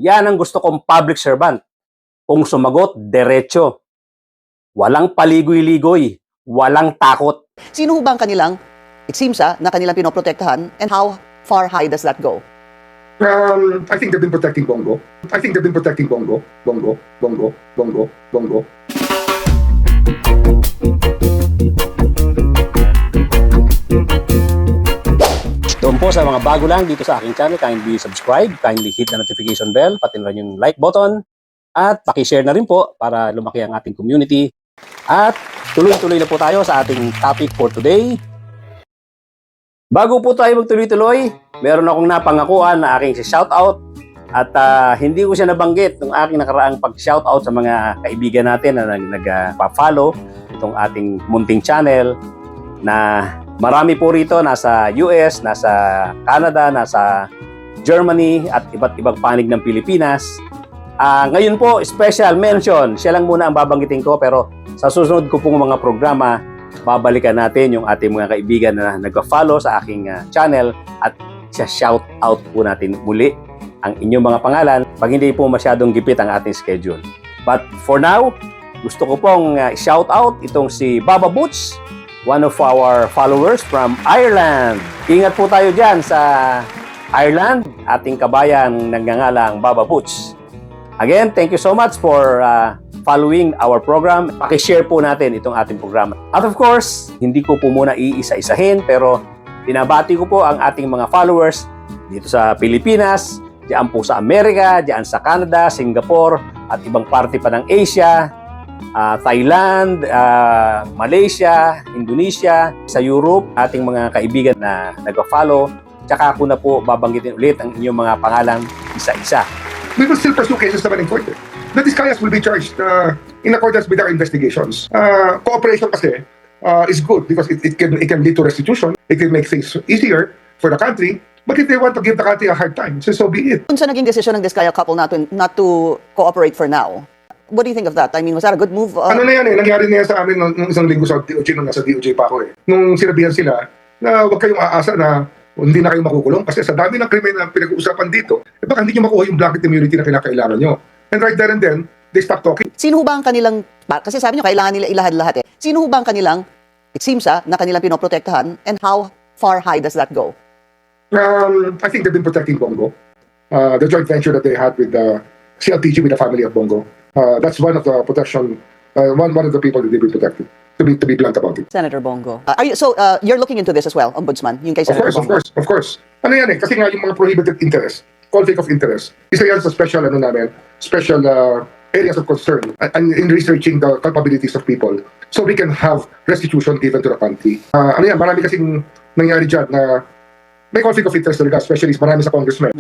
Yan ang gusto kong public servant. Kung sumagot, derecho. Walang paligoy-ligoy. Walang takot. Sino ho ba ang kanilang, it seems na kanilang pinoprotektahan, and how far high does that go? I think they've been protecting Bongo. I think they've been protecting Bongo. Bongo, Bongo, Bongo, Bongo. Doon po sa mga bago lang dito sa aking channel, kindly subscribe, kindly hit the notification bell, pati na rin yung like button, at pakishare na rin po para lumaki ang ating community. At tuloy-tuloy na po tayo sa ating topic for today. Bago po tayo magtuloy-tuloy, meron akong napangakuan na aking si-shoutout at hindi ko siya nabanggit nung aking nakaraang pag-shoutout sa mga kaibigan natin na nag-follow itong ating munting channel na marami po rito nasa US, nasa Canada, nasa Germany at iba't ibang panig ng Pilipinas. Ngayon po, special mention. Siya lang muna ang babanggitin ko pero sa susunod ko pong mga programa, babalikan natin yung ating mga kaibigan na nag-follow sa aking channel at shout out po natin muli ang inyong mga pangalan pag hindi po masyadong gipit ang ating schedule. But for now, gusto ko pong shout out itong si Baba Butch, one of our followers from Ireland. Ingat po tayo dyan sa Ireland, ating kabayan nagngangalang Baba Butch. Again, thank you so much for following our program. Pakishare po natin itong ating programa. At of course, hindi ko po muna iisa-isahin pero binabati ko po ang ating mga followers dito sa Pilipinas, diyan po sa Amerika, diyan sa Canada, Singapore at ibang parte pa ng Asia, Thailand, Malaysia, Indonesia, sa Europe, ating mga kaibigan na nag-follow. Tsaka ako na po babanggitin ulit ang inyong mga pangalan isa-isa. We will still pursue cases naman in court. The Discayas will be charged in accordance with our investigations. Cooperation kasi is good because it can lead to restitution. It can make things easier for the country. But if they want to give the country a hard time, so be it. Kung sa naging desisyon ng Discaya couple not to cooperate for now, what do you think of that? I mean, was that a good move? Ano na yan nangyari na yan sa amin nung isang linggo sa DOJ nung nasa DOJ pa ako Nung sinabihan sila na huwag kayong aasa na hindi na kayo makukulong kasi sa dami ng krimen na pinag-uusapan dito, baka hindi nyo makuha yung blanket immunity na kinakailangan nyo. And right there and then, they stop talking. Sino ho ba ang kanilang, kasi sabi nyo, kailangan nila ilahad lahat Sino ho ba ang kanilang, it seems na kanilang pinoprotektahan, and how far high does that go? I think they've been protecting Bongo. The joint venture that they had with CLTG with the family of Bongo. That's one of the protection, one of the people that they've been protecting. To be blunt about it. Senator Bongo. You're looking into this as well, Ombudsman, yung kay Senator Bongo? Of course. Ano yan kasi nga yung mga prohibited interest, conflict of interest, isa yan sa special, special areas of concern and in researching the capabilities of people so we can have restitution given to the country. Marami kasing nangyari dyan na may conflict of interest talaga, especially marami sa congressmen.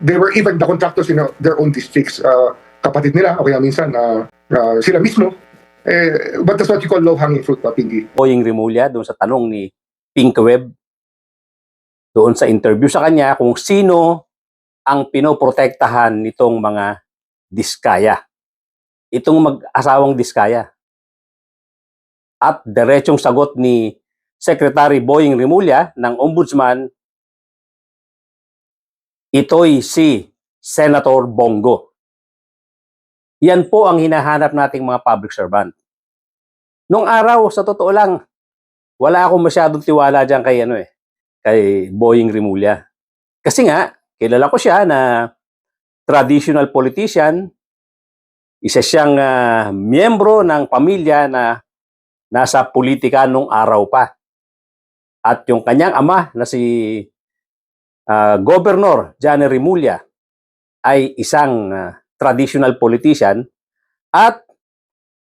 They were even the contractors in their own districts, kapatid nila, o kaya minsan sila mismo. But that's what you call low-hanging fruit, Pinky. Boying Rimulya, doon sa tanong ni Pink Web, doon sa interview sa kanya kung sino ang pinoprotektahan nitong mga Diskaya. Itong mag-asawang Diskaya. At diretsong sagot ni Secretary Boying Rimulya ng Ombudsman, ito'y si Senator Bongo. Yan po ang hinahanap nating mga public servant. Nung araw, sa totoo lang, wala akong masyadong tiwala dyan kay Boying Rimulya. Kasi nga, kilala ko siya na traditional politician, isa siyang miyembro ng pamilya na nasa politika nung araw pa. At yung kanyang ama na si Governor Johnny Rimulya ay isang traditional politician at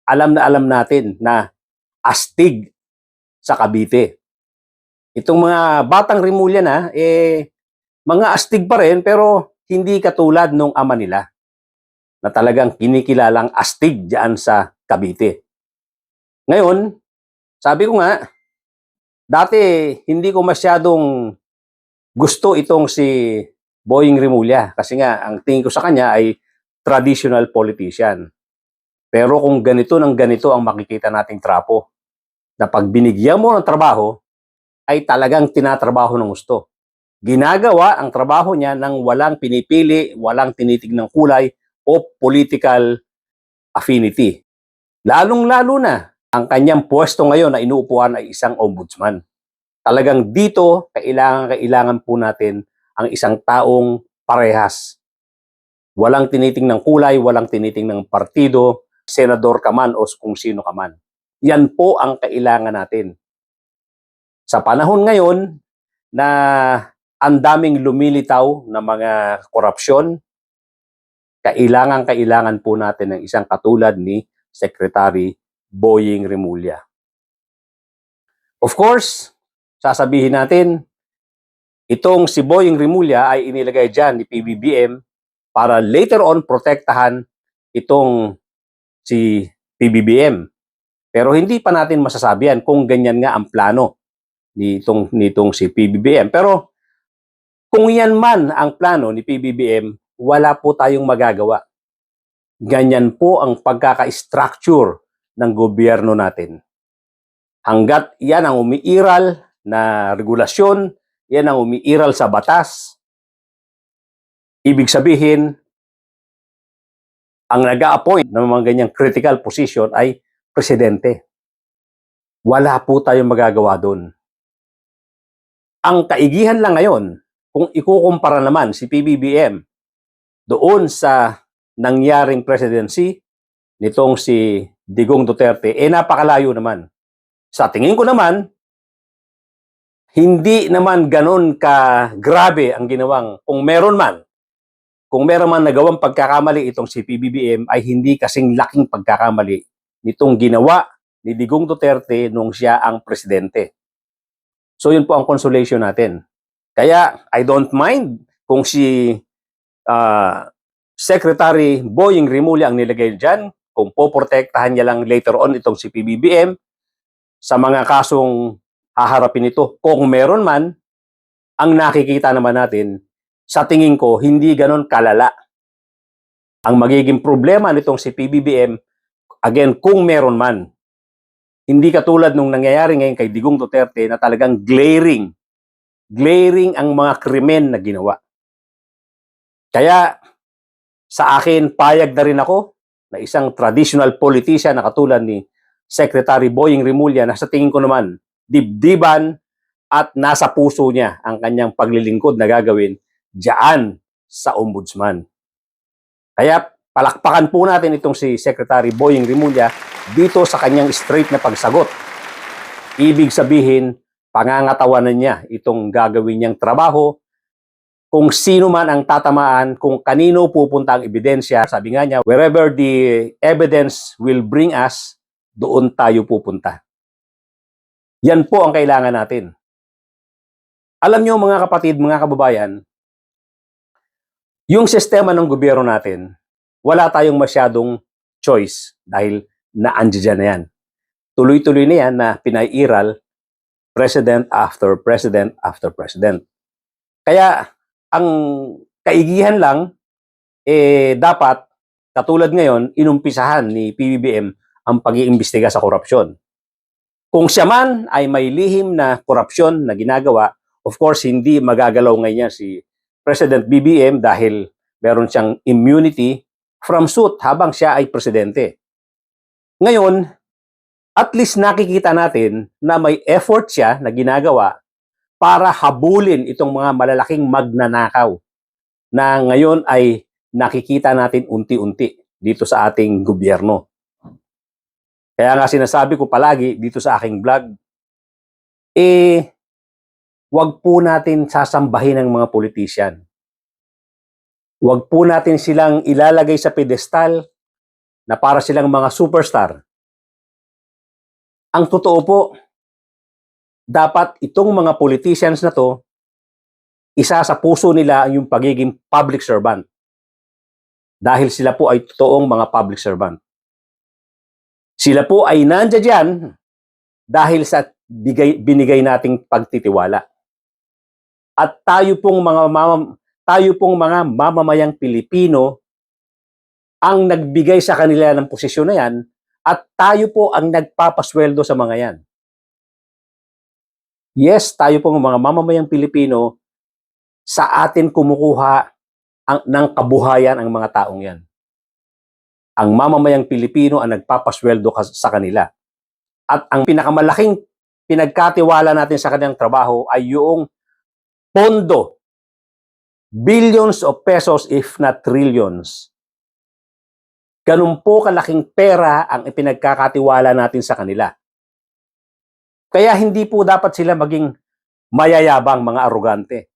alam natin na astig sa Cavite. Itong mga batang Rimulya na, mga astig pa rin pero hindi katulad nung ama nila na talagang kinikilalang astig diyan sa Cavite. Ngayon, sabi ko nga, dati hindi ko masyadong gusto itong si Boying Rimulya kasi nga ang tingin ko sa kanya ay traditional politician. Pero kung ganito ng ganito ang makikita nating trapo, na pag binigyan mo ng trabaho, ay talagang tinatrabaho ng gusto. ginagawa ang trabaho niya ng walang pinipili, walang tinitignang kulay o political affinity. Lalong-lalo na ang kanyang pwesto ngayon na inuupuan ay isang ombudsman. Talagang dito, kailangan po natin ang isang taong parehas. Walang tinitingnang kulay, walang tinitingnang partido, senador ka man o kung sino ka man. Yan po ang kailangan natin. Sa panahon ngayon na ang daming lumilitaw na mga korupsyon, kailangan po natin ng isang katulad ni Secretary Boying Rimulya. Of course, sasabihin natin, itong si Boying Rimulya ay inilagay dyan ni PBBM para later on protektahan itong si PBBM. Pero hindi pa natin masasabi yan kung ganyan nga ang plano nitong si PBBM. Pero kung yan man ang plano ni PBBM, wala po tayong magagawa. Ganyan po ang pagkaka-structure ng gobyerno natin. Hanggat yan ang umiiral na regulasyon, yan ang umiiral sa batas, ibig sabihin, ang nag-a-appoint ng mga ganyang critical position ay presidente. Wala po tayong magagawa doon. Ang kaigihan lang ngayon, kung ikukumpara naman si PBBM doon sa nangyaring presidency nitong si Digong Duterte, napakalayo naman. Sa tingin ko naman, hindi naman ganon ka grabe ang ginawang, kung meron man nagawang pagkakamali itong si PBBM, ay hindi kasing laking pagkakamali nitong ginawa ni Digong Duterte nung siya ang presidente. So yun po ang consolation natin. Kaya I don't mind kung si Secretary Boying Rimulya ang nilagay dyan, kung poprotektahan niya lang later on itong si PBBM sa mga kasong haharapin ito. Kung meron man, ang nakikita naman natin, sa tingin ko, hindi ganon kalala. Ang magiging problema nitong si PBBM, again, kung meron man, hindi katulad nung nangyayari ngayon kay Digong Duterte na talagang glaring ang mga krimen na ginawa. Kaya sa akin, payag na rin ako na isang traditional politician na katulad ni Secretary Boying Rimulya na sa tingin ko naman, dibdiban at nasa puso niya ang kanyang paglilingkod na gagawin diyan sa ombudsman. Kaya palakpakan po natin itong si Secretary Boying Rimulya dito sa kanyang straight na pagsagot. Ibig sabihin, pangangatawanan niya itong gagawin niyang trabaho. Kung sino man ang tatamaan, kung kanino pupunta ang ebidensya, sabi nga niya, wherever the evidence will bring us, doon tayo pupunta. Yan po ang kailangan natin. Alam niyo mga kapatid, mga kababayan, yung sistema ng gobyerno natin, wala tayong masyadong choice dahil naandyan na yan. Tuloy-tuloy na yan na pinairal president after president after president. Kaya ang kaigihan lang, dapat, katulad ngayon, inumpisahan ni PBBM ang pag-iimbestiga sa korupsyon. Kung siya man ay may lihim na korupsyon na ginagawa, of course, hindi magagalaw ngayon si President BBM dahil meron siyang immunity from suit habang siya ay presidente. Ngayon, at least nakikita natin na may effort siya na ginagawa para habulin itong mga malalaking magnanakaw na ngayon ay nakikita natin unti-unti dito sa ating gobyerno. Kaya nga sinasabi ko palagi dito sa aking vlog, wag po natin sasambahin ng mga politician. Wag po natin silang ilalagay sa pedestal na para silang mga superstar. Ang totoo po, dapat itong mga politicians na to, isa sa puso nila yung pagiging public servant. Dahil sila po ay totoong mga public servant. Sila po ay nandiyan dyan dahil sa binigay nating pagtitiwala. At tayo pong mga mamamayang Pilipino ang nagbigay sa kanila ng posisyon na yan at tayo po ang nagpapasweldo sa mga yan. Yes, tayo pong mga mamamayang Pilipino sa atin kumukuha ng kabuhayan ang mga taong yan. Ang mamamayang Pilipino ang nagpapasweldo sa kanila. At ang pinakamalaking pinagkatiwala natin sa kanilang trabaho ay yung pondo, billions of pesos if not trillions. Ganun po kalaking pera ang ipinagkakatiwala natin sa kanila. Kaya hindi po dapat sila maging mayayabang, mga arugante.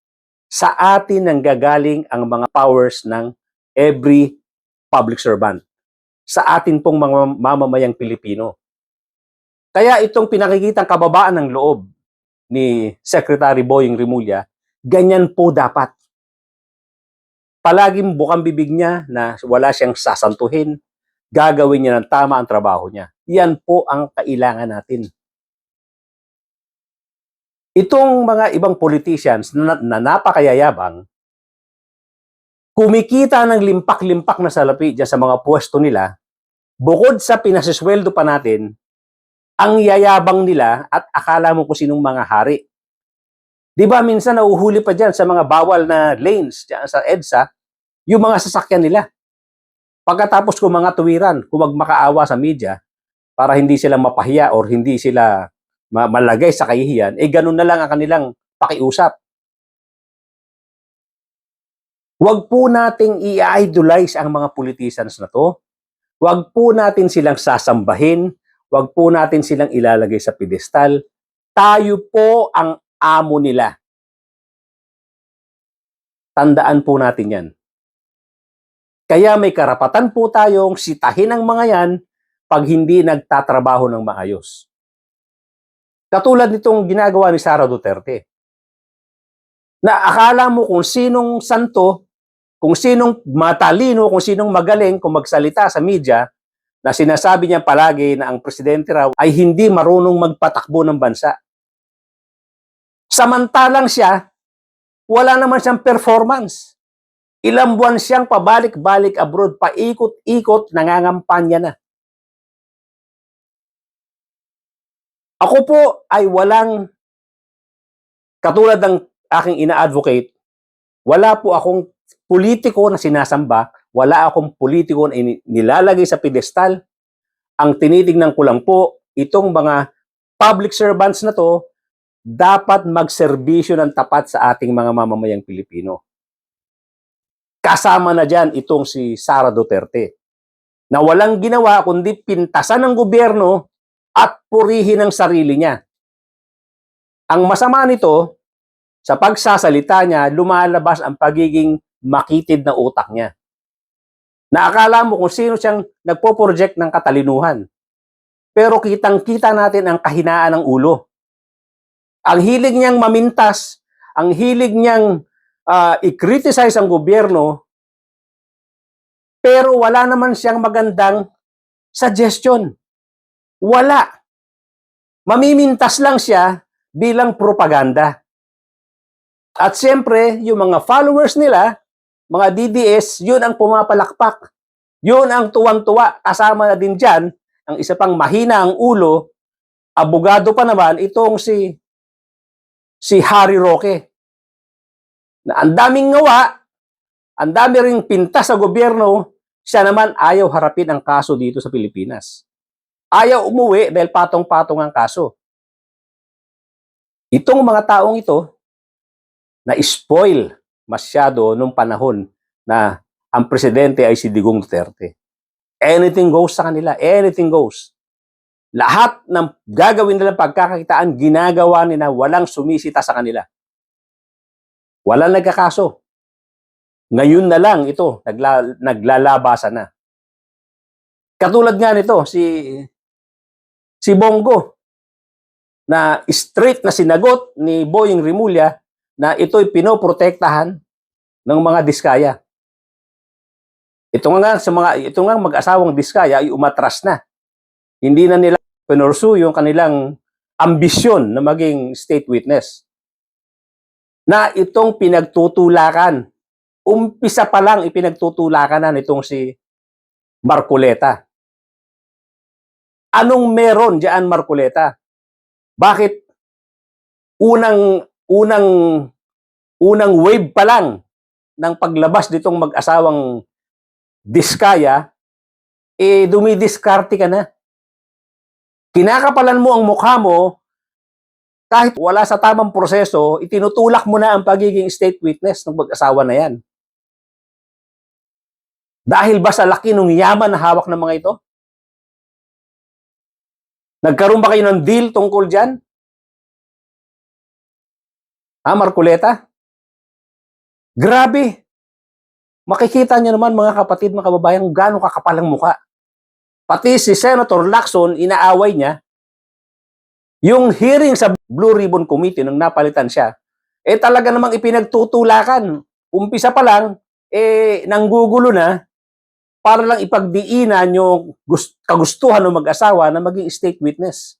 Sa atin nanggagaling ang mga powers ng every public servant. Sa atin pong mga mamamayang Pilipino. Kaya itong pinakikitang kababaan ng loob ni Secretary Boying Rimulya, ganyan po dapat. Palaging bukang bibig niya na wala siyang sasantuhin, gagawin niya ng tama ang trabaho niya. Yan po ang kailangan natin. Itong mga ibang politicians na napakayayabang, kumikita ng limpak-limpak na salapi dyan sa mga pwesto nila, bukod sa pinasisweldo pa natin, ang yayabang nila at akala mo kung sinong mga hari. Di ba minsan nauhuli pa dyan sa mga bawal na lanes dyan sa EDSA, yung mga sasakyan nila. Pagkatapos kung mga tuwiran, kung magmakaawa sa media, para hindi sila mapahiya or hindi sila malagay sa kahihiyan, ganun na lang ang kanilang pakiusap. Huwag po nating i-idolize ang mga politicians na to. Huwag po natin silang sasambahin. Huwag po natin silang ilalagay sa pedestal. Tayo po ang amo nila. Tandaan po natin yan. Kaya may karapatan po tayong sitahin ang mga yan pag hindi nagtatrabaho ng maayos. Katulad nitong ginagawa ni Sara Duterte. Na akala mo kung sinong santo, kung sinong matalino, kung sinong magaling kung magsalita sa media, na sinasabi niya palagi na ang presidente raw ay hindi marunong magpatakbo ng bansa. Samantalang siya, wala naman siyang performance. Ilang buwan siyang pabalik-balik abroad, paikot-ikot, nangangampanya na. Ako po ay walang, katulad ng aking ina-advocate, wala po akong politiko na sinasamba, wala akong politiko na nilalagay sa pedestal. Ang tinitingnan ko lang po, itong mga public servants na to, dapat magserbisyo ng tapat sa ating mga mamamayang Pilipino. Kasama na dyan itong si Sara Duterte, na walang ginawa kundi pintasan ng gobyerno at purihin ang sarili niya. Ang masama nito, sa pagsasalita niya, lumalabas ang pagiging makitid na utak niya. Naakala mo kung sino siyang nagpo-project ng katalinuhan. Pero kitang-kita natin ang kahinaan ng ulo. Ang hilig niyang mamintas, ang hilig niyang i-criticize ang gobyerno, pero wala naman siyang magandang suggestion. Wala. Mamimintas lang siya bilang propaganda. At siyempre, yung mga followers nila, mga DDS, yun ang pumapalakpak. Yun ang tuwang-tuwa. Kasama na din dyan, ang isa pang mahina ang ulo, abogado pa naman, itong si Harry Roque. Na ang daming ngawa, ang dami ring pintas sa gobyerno, siya naman ayaw harapin ang kaso dito sa Pilipinas. Ayaw umuwi dahil patong-patong ang kaso. Itong mga taong ito, na-spoil masyado nung panahon na ang presidente ay si Digong Duterte. Anything goes sa kanila. Anything goes. Lahat ng gagawin nilang pagkakakitaan, ginagawa nila, walang sumisita sa kanila. Walang nagkakaso. Ngayon na lang ito, naglalabasan na. Katulad nga nito, si Bongo, na straight na sinagot ni Boying Rimulya na ito'y pinoprotektahan ng mga Diskaya. Ito nga mag-asawang Diskaya ay umatras na. Hindi na nila pinursue yung kanilang ambisyon na maging state witness. Na itong pinagtutulakan, umpisa pa lang ipinagtutulakan na nitong si Marcoleta. Anong meron diyan, Marcoleta? Bakit unang unang wave pa lang ng paglabas nitong mag-asawang Diskaya, dumidiskarte ka na. Kinakapalan mo ang mukha mo, kahit wala sa tamang proseso, itinutulak mo na ang pagiging state witness ng mag-asawa na yan. Dahil ba sa laki ng yaman na hawak ng mga ito? Nagkaroon ba kayo ng deal tungkol dyan? Marcoleta? Grabe! Makikita niyo naman mga kapatid, mga kababayan, kung gaano kakapal ang mukha. Pati si Senator Lacson, inaaway niya, yung hearing sa Blue Ribbon Committee nung napalitan siya, talaga namang ipinagtutulakan. Umpisa pa lang, nanggugulo na para lang ipagdiinan yung kagustuhan ng mag-asawa na maging state witness.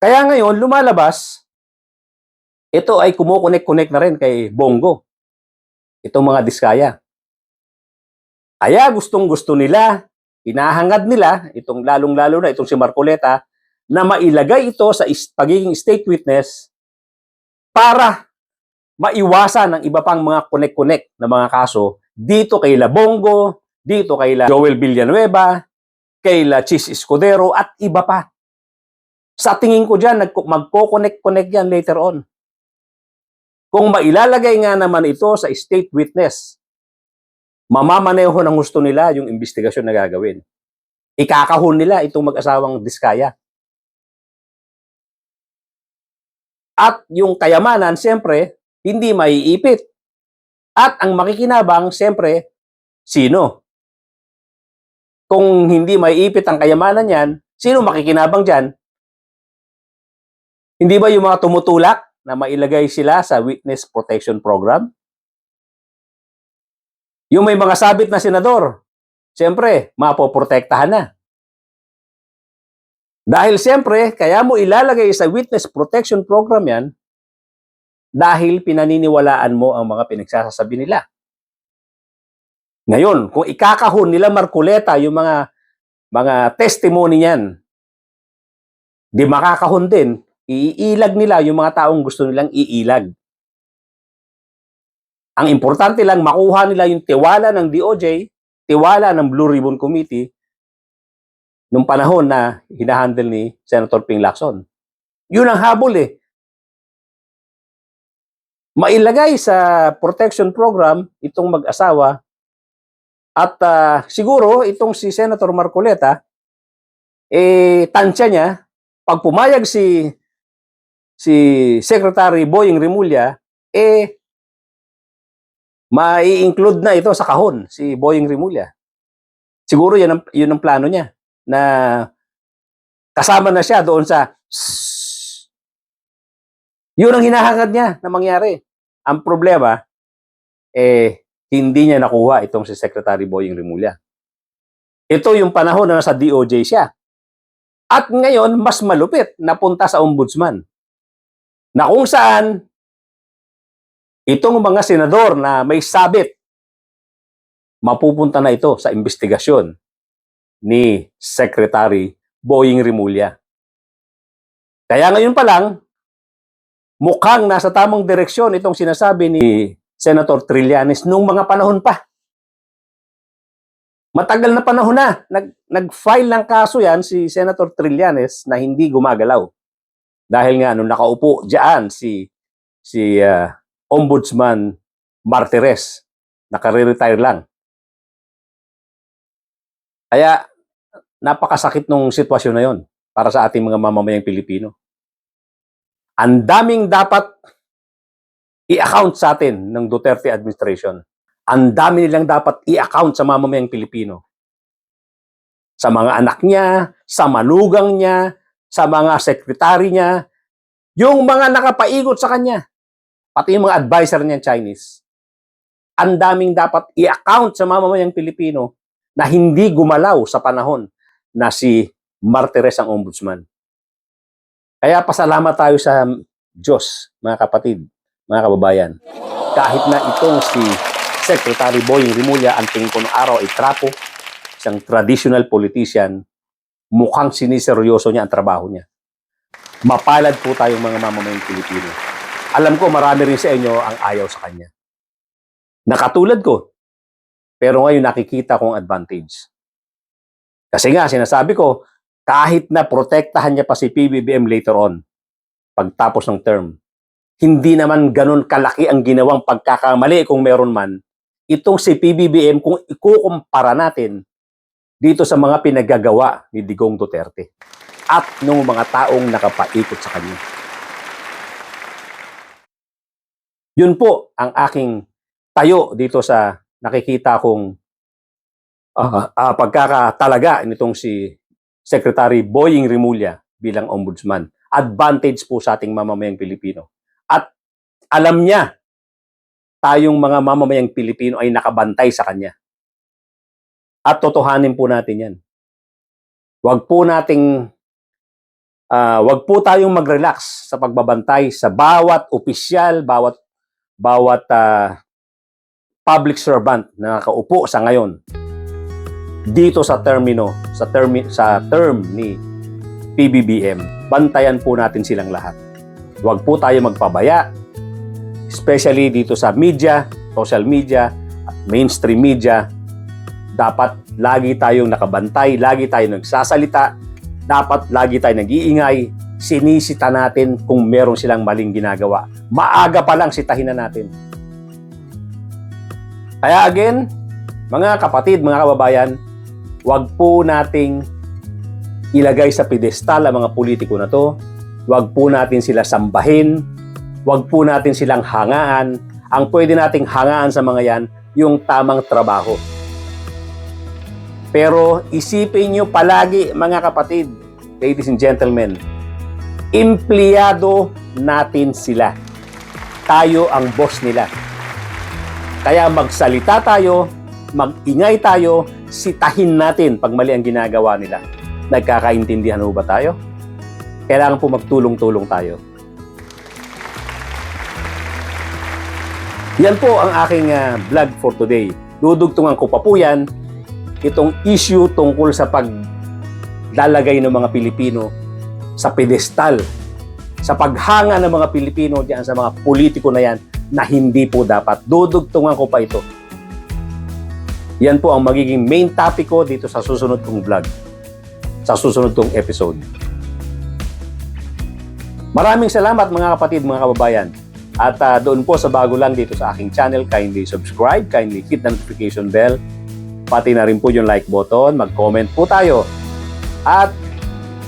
Kaya ngayon, lumalabas, ito ay kumukonek-connect na rin kay Bongo. Itong mga Diskaya. Kaya gustong-gusto nila, hinahangad nila, itong lalong-lalo na itong si Marcoleta, na mailagay ito sa pagiging state witness para maiwasan ang iba pang mga connect-connect na mga kaso dito kay La Bongo, dito kay La Joel Villanueva, kay La Chis Escudero at iba pa. Sa tingin ko dyan, magko-connect-connect yan later on. Kung mailalagay nga naman ito sa state witness, mamamaneho ng gusto nila yung investigasyon na gagawin. Ikakahon nila itong mag-asawang Diskaya. At yung kayamanan, siyempre, hindi maiipit. At ang makikinabang, siyempre, sino? Kung hindi maiipit ang kayamanan yan, sino makikinabang dyan? Hindi ba yung mga tumutulak na mailagay sila sa Witness Protection Program? Yung may mga sabit na senador, siyempre, mapoprotektahan na. Dahil siyempre, kaya mo ilalagay sa Witness Protection Program yan, dahil pinaniniwalaan mo ang mga pinagsasabi nila. Ngayon, kung ikakahon nila Marcoleta yung mga testimony niyan, di makakahon din, iilag nila yung mga taong gusto nilang iilag. Ang importante lang, makuha nila yung tiwala ng DOJ, tiwala ng Blue Ribbon Committee, nung panahon na hinahandle ni Senator Ping Lacson. Yun ang habol eh. Mailagay sa protection program itong mag-asawa at siguro itong si Senator Marcoleta, tansya niya, pag pumayag si Secretary Boying Rimulya, mai-include na ito sa kahon, si Boying Rimulya. Siguro yun ang plano niya, na kasama na siya doon sa yun ang hinahangad niya na mangyari. Ang problema, hindi niya nakuha itong si Secretary Boying Rimulya. Ito yung panahon na nasa DOJ siya. At ngayon, mas malupit, napunta sa ombudsman. Na kung saan, itong mga senador na may sabit, mapupunta na ito sa investigasyon ni Secretary Boying Rimulya. Kaya ngayon pa lang, mukhang nasa tamang direksyon itong sinasabi ni Senator Trillanes nung mga panahon pa. Matagal na panahon na. Nag-file ng kaso yan si Senator Trillanes na hindi gumagalaw. Dahil nga, nung nakaupo dyan si Ombudsman Martires, naka-retire lang. Kaya, napakasakit nung sitwasyon na yon para sa ating mga mamamayang Pilipino. Ang daming dapat i-account sa atin ng Duterte administration. Ang dami nilang dapat i-account sa mamamayang Pilipino. Sa mga anak niya, sa manugang niya, sa mga sekretary niya, yung mga nakapaigot sa kanya, pati yung mga advisor niya Chinese. Ang daming dapat i-account sa mamamayang Pilipino na hindi gumalaw sa panahon na si Martires ang ombudsman. Kaya pasalamat tayo sa Diyos, mga kapatid, mga kababayan. Kahit na itong si Secretary Boying Rimulya, ang tingin ko ng araw ay trapo, isang traditional politician, mukhang siniseryoso niya ang trabaho niya. Mapalad po tayong mga mamamayang Pilipino. Alam ko marami rin sa inyo ang ayaw sa kanya. Nakatulad ko. Pero ngayon nakikita kong advantage. Kasi nga, sinasabi ko, kahit na protektahan niya pa si PBBM later on, pagtapos ng term, hindi naman ganun kalaki ang ginawang pagkakamali kung meron man. Itong si PBBM, kung ikukumpara natin dito sa mga pinagagawa ni Digong Duterte at ng mga taong nakapaikot sa kanya. Yun po ang aking tayo dito sa nakikita kong pagkakatalaga nitong si Secretary Boying Rimulya bilang ombudsman. Advantage po sa ating mamamayang Pilipino. At alam niya, tayong mga mamamayang Pilipino ay nakabantay sa kanya. At totohanin po natin yan. Wag po tayong mag-relax sa pagbabantay sa bawat opisyal, bawat public servant na nakaupo sa ngayon dito sa term ni PBBM. Bantayan po natin silang lahat. Huwag po tayo magpabaya, especially dito sa media, social media, mainstream media. Dapat lagi tayong nakabantay, lagi tayong nagsasalita, dapat lagi tayong nag-iingay, sinisita natin kung meron silang maling ginagawa. Maaga pa lang sitahin na natin. Kaya again, mga kapatid, mga kababayan, huwag po nating ilagay sa pedestal ang mga politiko na to. Huwag po natin sila sambahin. Huwag po natin silang hangaan. Ang pwede nating hangaan sa mga yan, yung tamang trabaho. Pero isipin nyo palagi, mga kapatid, ladies and gentlemen, empleyado natin sila. Tayo ang boss nila. Kaya magsalita tayo, mag-ingay tayo, sitahin natin pag mali ang ginagawa nila. Nagkakaintindihan mo ba tayo? Kailangan po magtulong-tulong tayo. Yan po ang aking vlog for today. Dudugtungan ko pa po yan, itong issue tungkol sa paglalagay ng mga Pilipino sa pedestal, sa paghanga ng mga Pilipino diyan sa mga politiko na yan na hindi po dapat. Dudugtungan ko pa ito. Yan po ang magiging main topic ko dito sa susunod kong vlog, sa susunod kong episode. Maraming salamat mga kapatid, mga kababayan. At doon po sa bago lang dito sa aking channel, kindly subscribe, kindly hit the notification bell. Pati na rin po yung like button, mag-comment po tayo. At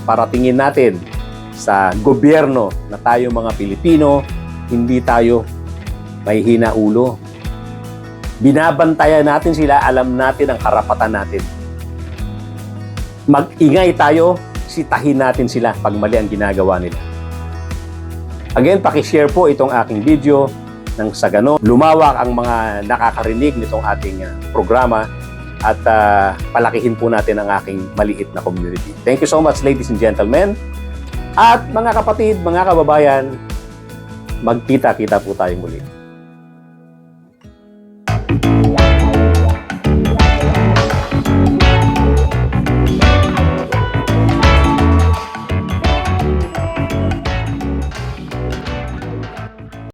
paratingin natin sa gobyerno na tayo mga Pilipino, hindi tayo mahihina ulo. Binabantayan natin sila, alam natin ang karapatan natin. Mag-ingay tayo, sitahin natin sila pag mali ang ginagawa nila. Again, pakishare po itong aking video nang sa ganon lumawak ang mga nakakarinig nitong ating programa at palakihin po natin ang aking maliit na community. Thank you so much, ladies and gentlemen. At mga kapatid, mga kababayan, magkita-kita po tayong muli.